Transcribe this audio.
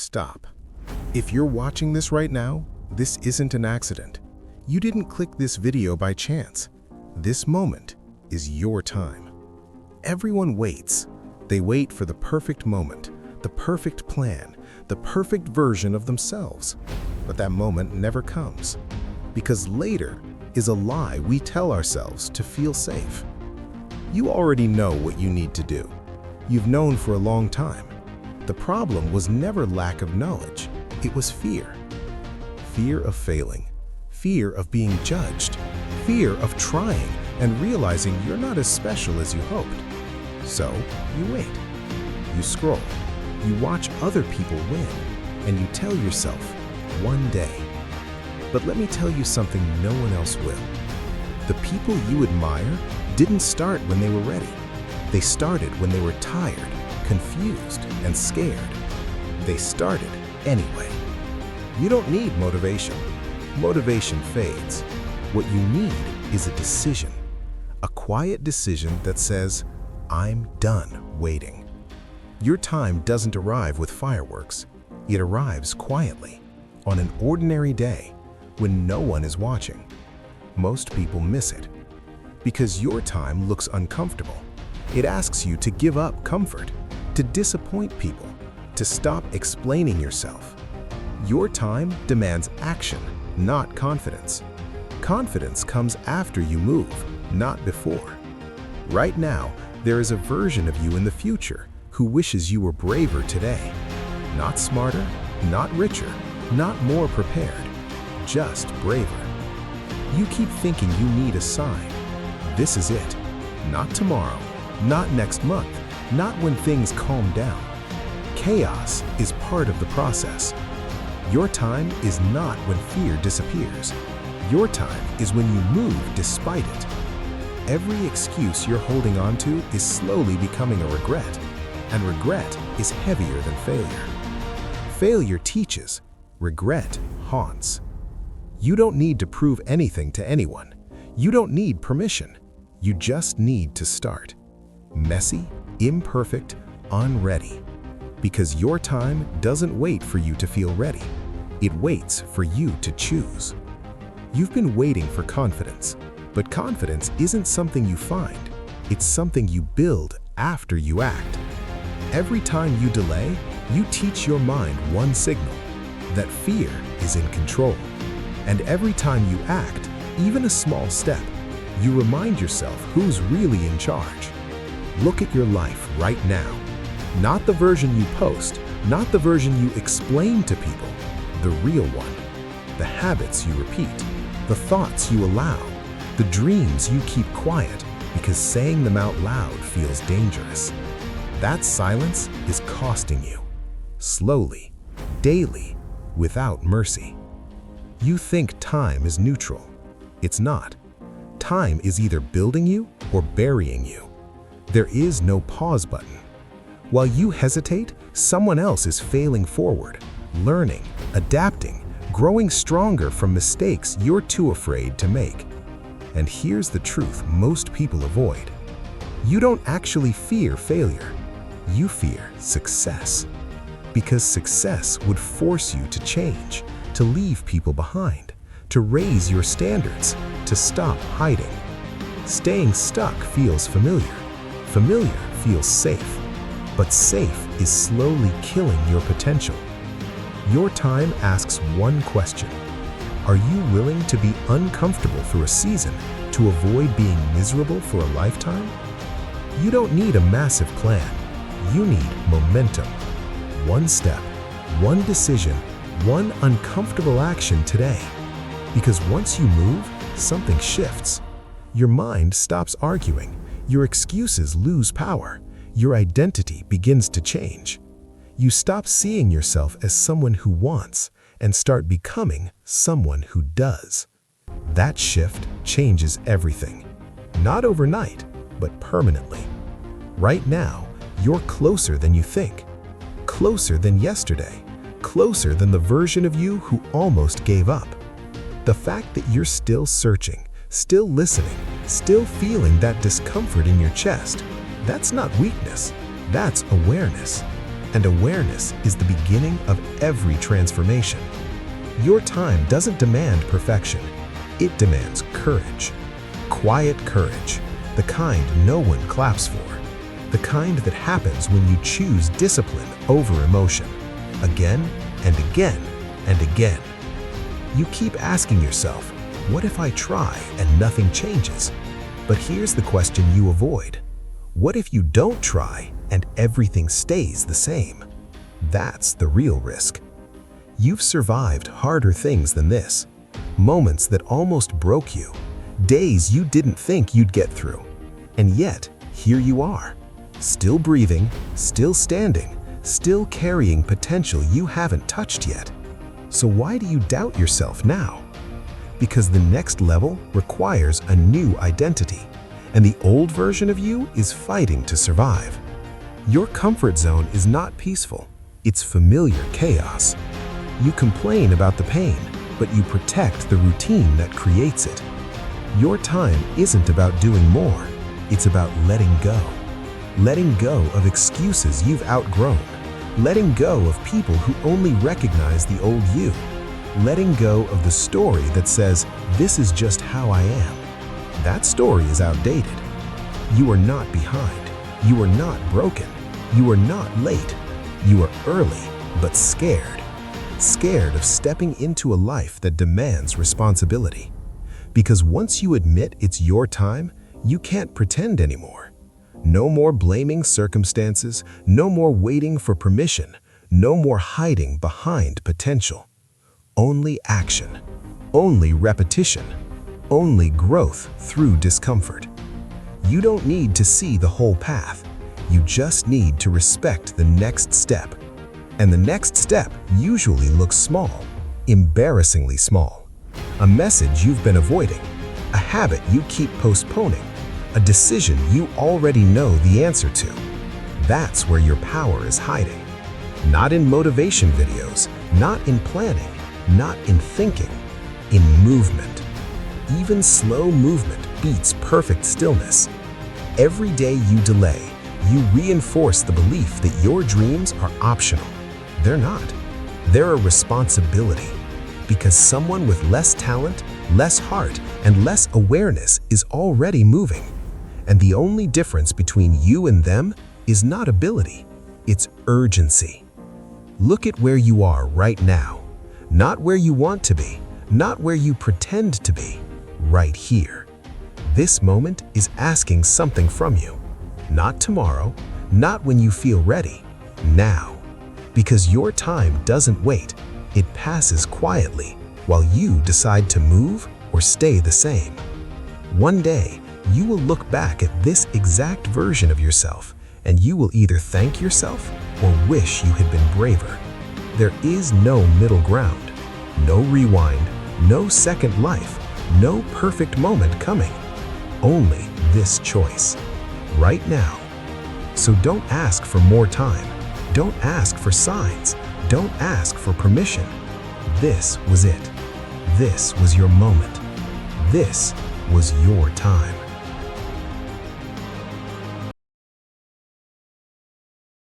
stop. If you're watching this right now, this isn't an accident. You didn't click this video by chance. This moment is your time. Everyone waits. They wait for the perfect moment, the perfect plan, the perfect version of themselves. But that moment never comes. Because later is a lie we tell ourselves to feel safe. You already know what you need to do. You've known for a long time. The problem was never lack of knowledge. It was fear. Fear of failing. Fear of being judged. Fear of trying and realizing you're not as special as you hoped. So you wait. You scroll. You watch other people win. And you tell yourself, one day. But let me tell you something no one else will. The people you admire didn't start when they were ready. They started when they were tired, confused, and scared. They started anyway. You don't need motivation. Motivation fades. What you need is a decision. A quiet decision that says, I'm done waiting. Your time doesn't arrive with fireworks. It arrives quietly, on an ordinary day, when no one is watching. Most people miss it. Because your time looks uncomfortable. It asks you to give up comfort, to disappoint people, to stop explaining yourself. Your time demands action, not confidence. Confidence comes after you move, not before. Right now, there is a version of you in the future who wishes you were braver today. Not smarter, not richer, not more prepared, just braver. You keep thinking you need a sign. This is it. Not tomorrow, not next month, not when things calm down. Chaos is part of the process. Your time is not when fear disappears. Your time is when you move despite it. Every excuse you're holding on to is slowly becoming a regret, and regret is heavier than failure. Failure teaches, regret haunts. You don't need to prove anything to anyone. You don't need permission. You just need to start. Messy, imperfect, unready. Because your time doesn't wait for you to feel ready. It waits for you to choose. You've been waiting for confidence, but confidence isn't something you find. It's something you build after you act. Every time you delay, you teach your mind one signal, that fear is in control. And every time you act, even a small step, you remind yourself who's really in charge. Look at your life right now. Not the version you post, not the version you explain to people, the real one. The habits you repeat, the thoughts you allow, the dreams you keep quiet because saying them out loud feels dangerous. That silence is costing you. Slowly, daily, without mercy. You think time is neutral. It's not. Time is either building you or burying you. There is no pause button. While you hesitate, someone else is failing forward, learning, adapting, growing stronger from mistakes you're too afraid to make. And here's the truth most people avoid. You don't actually fear failure. You fear success. Because success would force you to change, to leave people behind, to raise your standards, to stop hiding. Staying stuck feels familiar. Familiar feels safe. But safe is slowly killing your potential. Your time asks one question. Are you willing to be uncomfortable through a season to avoid being miserable for a lifetime? You don't need a massive plan. You need momentum. One step, one decision, one uncomfortable action today. Because once you move, something shifts. Your mind stops arguing. Your excuses lose power. Your identity begins to change. You stop seeing yourself as someone who wants and start becoming someone who does. That shift changes everything. Not overnight, but permanently. Right now, you're closer than you think. Closer than yesterday. Closer than the version of you who almost gave up. The fact that you're still searching, still listening, still feeling that discomfort in your chest, that's not weakness, that's awareness. And awareness is the beginning of every transformation. Your time doesn't demand perfection. It demands courage. Quiet courage, the kind no one claps for. The kind that happens when you choose discipline over emotion. Again and again and again. You keep asking yourself, what if I try and nothing changes? But here's the question you avoid. What if you don't try and everything stays the same? That's the real risk. You've survived harder things than this. Moments that almost broke you. Days you didn't think you'd get through. And yet, here you are. Still breathing, still standing, still carrying potential you haven't touched yet. So why do you doubt yourself now? Because the next level requires a new identity, and the old version of you is fighting to survive. Your comfort zone is not peaceful, it's familiar chaos. You complain about the pain, but you protect the routine that creates it. Your time isn't about doing more, it's about letting go. Letting go of excuses you've outgrown. Letting go of people who only recognize the old you. Letting go of the story that says, this is just how I am. That story is outdated. You are not behind. You are not broken. You are not late. You are early, but scared. Scared of stepping into a life that demands responsibility. Because once you admit it's your time, you can't pretend anymore. No more blaming circumstances, no more waiting for permission, no more hiding behind potential. Only action, only repetition, only growth through discomfort. You don't need to see the whole path. You just need to respect the next step. And the next step usually looks small, embarrassingly small. A message you've been avoiding, a habit you keep postponing, a decision you already know the answer to. That's where your power is hiding. Not in motivation videos, not in planning, not in thinking, in movement. Even slow movement beats perfect stillness. Every day you delay, you reinforce the belief that your dreams are optional. They're not. They're a responsibility. Because someone with less talent, less heart, and less awareness is already moving. And the only difference between you and them is not ability, it's urgency. Look at where you are right now. Not where you want to be, not where you pretend to be, right here. This moment is asking something from you. Not tomorrow, not when you feel ready, now. Because your time doesn't wait, it passes quietly while you decide to move or stay the same. One day, you will look back at this exact version of yourself and you will either thank yourself or wish you had been braver. There is no middle ground, no rewind, no second life, no perfect moment coming. Only this choice, right now. So don't ask for more time. Don't ask for signs. Don't ask for permission. This was it. This was your moment. This was your time.